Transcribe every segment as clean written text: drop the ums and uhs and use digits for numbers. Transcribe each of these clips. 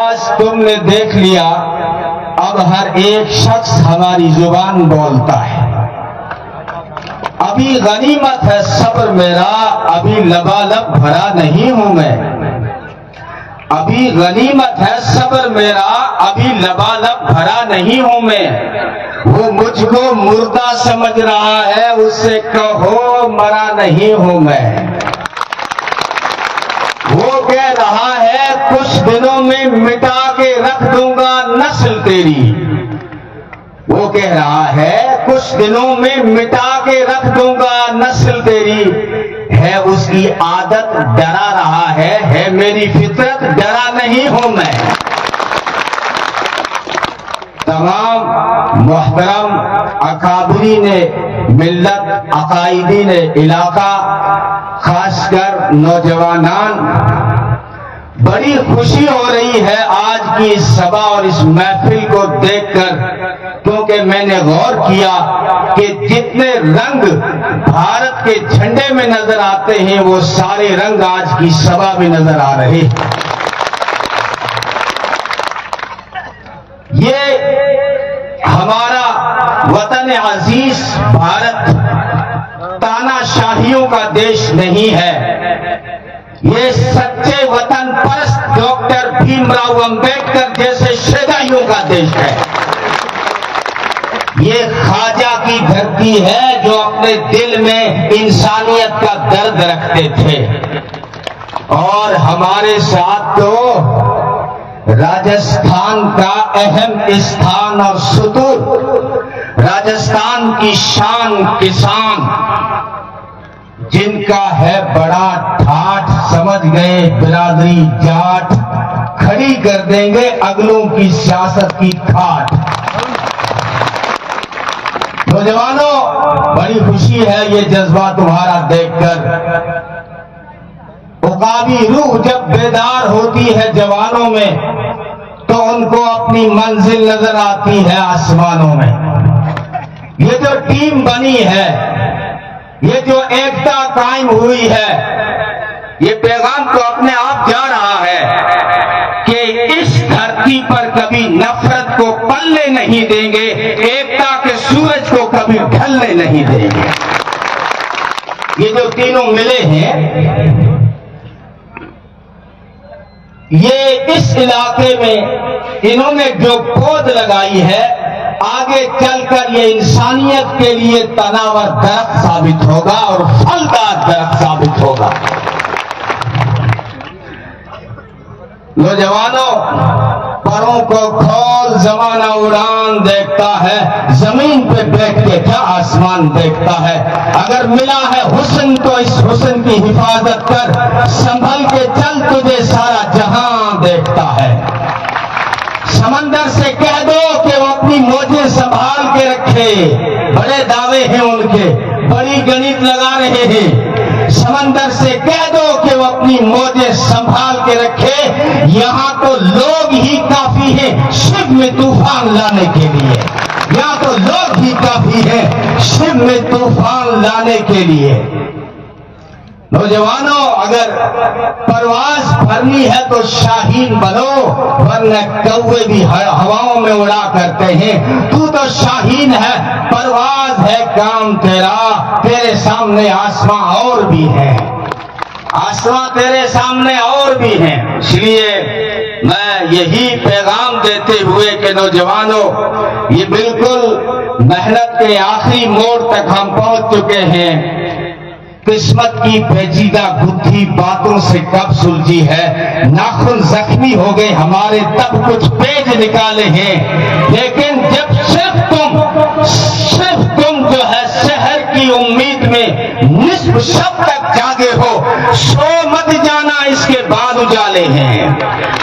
آج تم نے دیکھ لیا اب ہر ایک شخص ہماری زبان بولتا ہے. ابھی غنیمت ہے صبر میرا، ابھی لبالب بھرا نہیں ہوں میں. ابھی غنیمت ہے صبر میرا، ابھی لبالب بھرا نہیں ہوں میں. وہ مجھ کو مردہ سمجھ رہا ہے، اس سے کہو مرا نہیں ہوں میں. وہ کہہ رہا ہے کچھ دنوں میں مٹا کے رکھ دوں گا نسل تیری. وہ کہہ رہا ہے کچھ دنوں میں مٹا کے رکھ دوں گا نسل تیری. ہے اس کی عادت ڈرا رہا ہے میری فطرت ڈرا نہیں ہوں میں. تمام محترم اکابرین ملت، عقائدین علاقہ، خاص کر نوجوانان، بڑی خوشی ہو رہی ہے آج کی اس سبھا اور اس محفل کو دیکھ کر، کیونکہ میں نے غور کیا کہ جتنے رنگ بھارت کے جھنڈے میں نظر آتے ہیں وہ سارے رنگ آج کی سبھا میں نظر آ رہے ہیں. یہ ہمارا وطن عزیز بھارت تانا شاہیوں کا دیش نہیں ہے. یہ سچے وطن پرست ڈاکٹر بھیم راؤ امبیڈکر جیسے شہدائیوں کا دیش ہے. یہ خواجہ کی دھرتی ہے جو اپنے دل میں انسانیت کا درد رکھتے تھے. اور ہمارے ساتھ تو راجستھان کا اہم استھان اور ستون، راجستھان کی شان کسان، جن کا ہے بڑا ٹھاٹ، سمجھ گئے برادری جاٹ، کھڑی کر دیں گے اگلوں کی سیاست کی کھاٹ. نوجوانوں، بڑی خوشی ہے یہ جذبہ تمہارا دیکھ کر. عقابی روح جب بیدار ہوتی ہے جوانوں میں تو ان کو اپنی منزل نظر آتی ہے آسمانوں میں. یہ جو ٹیم بنی ہے، یہ جو ایکتا قائم ہوئی ہے، یہ پیغام تو اپنے آپ جا رہا ہے کہ اس دھرتی پر کبھی نفرت کو پلنے نہیں دیں گے، ایکتا کے سورج کو کبھی ڈھلنے نہیں دیں گے. یہ جو تینوں ملے ہیں، یہ اس علاقے میں انہوں نے جو پود لگائی ہے، آگے چل کر یہ انسانیت کے لیے تناور درخت ثابت ہوگا اور پھلدار درخت ثابت ہوگا. نوجوانوں، پروں کو کھول، زمانہ اڑان دیکھتا ہے، زمین پہ بیٹھ کے کیا آسمان دیکھتا ہے. اگر ملا ہے حسن تو اس حسن کی حفاظت کر، سنبھل کے چل تجھے سارا جہاں دیکھتا ہے. سمندر سے کہہ دو کہ وہ اپنی موجیں سنبھال کے رکھے، بڑے دعوے ہیں ان کے، بڑی گنت لگا رہے ہیں. سمندر سے کہہ دو کہ وہ اپنی موجیں سنبھال کے رکھے. یہاں تو لوگ ہی کافی ہیں شب میں طوفان لانے کے لیے. یہاں تو لوگ ہی کافی ہیں شب میں طوفان لانے کے لیے. نوجوانوں، اگر پرواز بھرنی ہے تو شاہین بنو، ورنہ کوے بھی ہواؤں میں اڑا کرتے ہیں. تو شاہین ہے، پرواز ہے کام تیرا، تیرے سامنے آسماں اور بھی ہیں، آسماں تیرے سامنے اور بھی ہیں. اس لیے میں یہی پیغام دیتے ہوئے کہ نوجوانوں، یہ بالکل محنت کے آخری موڑ تک ہم پہنچ چکے ہیں. قسمت کی پیچیدہ گتھی باتوں سے کب سلجھی ہے. ناخن زخمی ہو گئے ہمارے تب کچھ پیج نکالے ہیں. لیکن جب صرف تم جو ہے شہر کی امید میں نصف شب تک جاگے ہو، سو مت جانا اس کے بعد اجالے ہیں،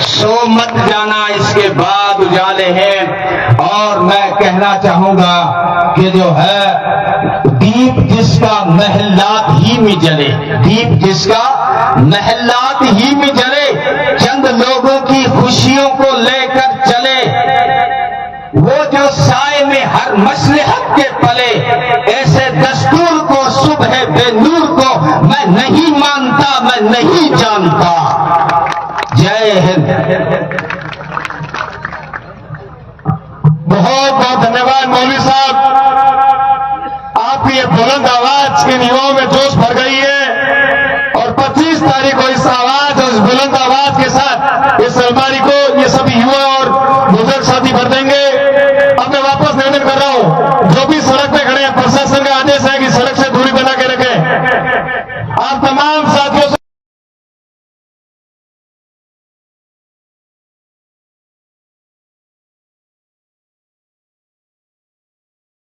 سو مت جانا اس کے بعد اجالے ہیں. اور میں کہنا چاہوں گا کہ جو ہے دیپ جس کا محلات ہی میں جلے، دیپ جس کا محلات ہی میں جلے، چند لوگوں کی خوشیوں کو لے کر چلے، وہ جو سائے میں ہر مصلحت کے پلے. ایسے دستور کو، صبح بے نور کو میں نہیں مانتا، میں نہیں جانتا. جے ہند. دنوں